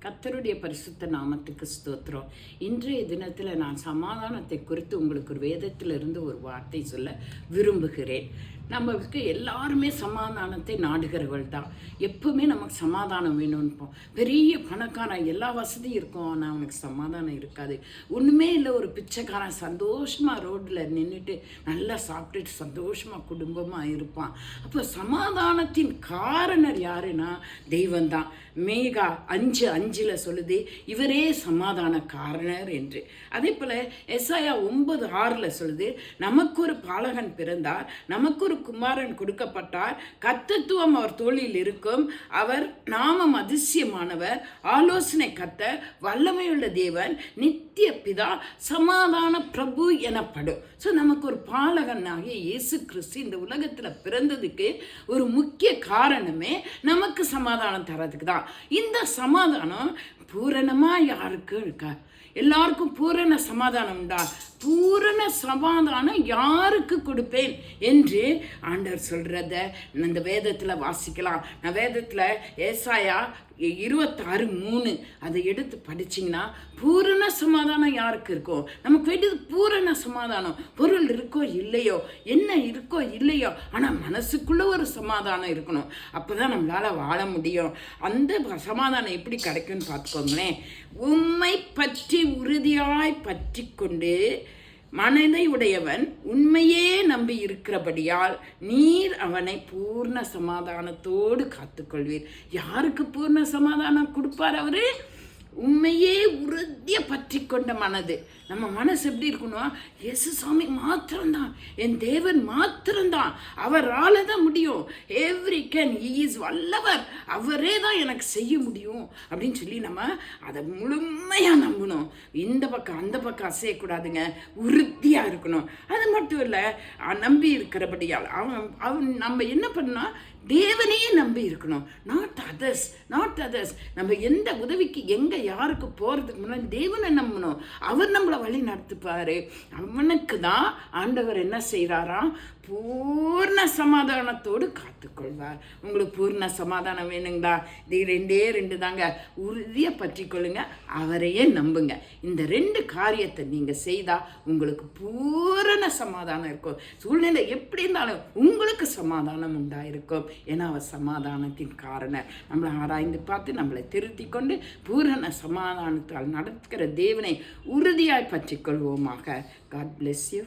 கர்த்தருடைய பரிசுத்த நாமத்துக்கு ஸ்தோத்திரம். இன்றைய தினத்தில் நான் சமாதானத்தை குறித்து உங்களுக்கு ஒரு வேதத்திலிருந்து ஒரு வார்த்தை சொல்ல விரும்புகிறேன். நமக்கு எல்லாருமே சமாதானத்தை நாடுகிறவள் தான். எப்பவுமே நமக்கு சமாதானம் வேணும்னுப்போம். பெரிய பணக்காரன் எல்லா வசதியும் இருக்கும், ஆனால் அவனுக்கு சமாதானம் இருக்காது. ஒன்றுமே இல்லை, ஒரு பிச்சைக்காரன் சந்தோஷமாக ரோட்டில் நின்றுட்டு நல்லா சாப்பிட்டுட்டு சந்தோஷமாக குடும்பமாக இருப்பான். அப்போ சமாதானத்தின் காரணர் யாருன்னா தெய்வந்தான். மேகா 5:5 சொல்லுது, இவரே சமாதான காரணர் என்று. அதே போல் எசாயா 9:6 சொல்லுது, நமக்கு ஒரு பாலகன் பிறந்தார், நமக்கு ஒரு குமாரன் கொடுக்கப்பட்டார், கர்த்தத்துவம் அவர் தோளில் இருக்கும், அவர் நாமம் அதிசயமானவர், ஆலோசனை கர்த்தர், வல்லமையுள்ள தேவன், நித்திய பிதா, சமாதான பிரபு எனப்படும். ஸோ நமக்கு ஒரு பாலகனாகிய இயேசு கிறிஸ்து இந்த உலகத்தில் பிறந்ததுக்கு ஒரு முக்கிய காரணமே நமக்கு சமாதானம் தரதுக்கு தான். இந்த சமாதானம் பூரணமாக யாருக்கும் இருக்கா? எல்லாருக்கும் பூரண சமாதானம் உண்டா? பூரண சமாதானம் யாருக்கு கொடுப்பேன் என்று ஆண்டவர் சொல்கிறத இந்த வேதத்தில் வாசிக்கலாம். நான் வேதத்தில் ஏசாயா 26:3 அதை எடுத்து படிச்சிங்கன்னா பூரண சமாதானம் யாருக்கு இருக்கும்? நமக்கு வேண்டியது பூரண சமாதானம். பொருள் இருக்கோ இல்லையோ, என்ன இருக்கோ இல்லையோ, ஆனால் மனசுக்குள்ளே ஒரு சமாதானம் இருக்கணும். அப்போ தான் நம்மளால் வாழ முடியும். அந்த சமாதானம் எப்படி கிடைக்கும்னு பார்த்துக்கோங்களேன். உம்மை பற்றி உறுதியாய் பற்றி கொண்டு மனதை உடையவன் உண்மையே நம்பி இருக்கிறபடியால் நீர் அவனை பூர்ண சமாதானத்தோடு காத்துக்கொள்வீர். யாருக்கு பூர்ண சமாதானம் கொடுப்பார்? அவரு உண்மையே உறுதியை பற்றி கொண்ட மனது. நம்ம மனசு எப்படி இருக்கணும்? இயேசு சாமி மாத்திரம்தான், என் தேவன் மாத்திரம்தான், அவரால் தான் முடியும். எவ்ரி கேன், ஹி இஸ் வல்லவர், அவரே தான் எனக்கு செய்ய முடியும் அப்படின்னு சொல்லி நம்ம அதை முழுமையாக நம்பணும். இந்த பக்கம் அந்த பக்கம் அசையக்கூடாதுங்க, உறுதியாக இருக்கணும். அது மட்டும் இல்லை, நம்பி இருக்கிறபடியால் அவன் நம்ம என்ன பண்ணா தேவனையே நம்பி இருக்கணும். Not others. நம்ம எந்த உதவிக்கு எங்கே யாருக்கு போகிறதுக்கு முன்னாடி தேவனை நம்பணும். அவர் நம்மளை வழி நடத்துப்பார். அவனுக்கு தான் ஆண்டவர் என்ன செய்கிறாராம்? பூர்ண சமாதானத்தோடு காத்துக்கொள்வார். உங்களுக்கு பூர்ண சமாதானம் வேணுங்களா? இது 2 தாங்க. உறுதியை பற்றி கொள்ளுங்க, அவரையே நம்புங்க. இந்த 2 காரியத்தை நீங்கள் செய்தால் உங்களுக்கு பூரண சமாதானம் இருக்கும். சூழ்நிலை எப்படி இருந்தாலும் உங்களுக்கு சமாதானம் உண்டாயிருக்கும். ஏன்னா அவர் சமாதானத்தின் காரணம். நம்மளை ஆராய்ந்து பார்த்து நம்மளை திருத்தி கொண்டு பூரண சமாதானத்தால் நடத்துகிற தேவனை உறுதியாய் பற்றி கொள்வோமாக. God bless you.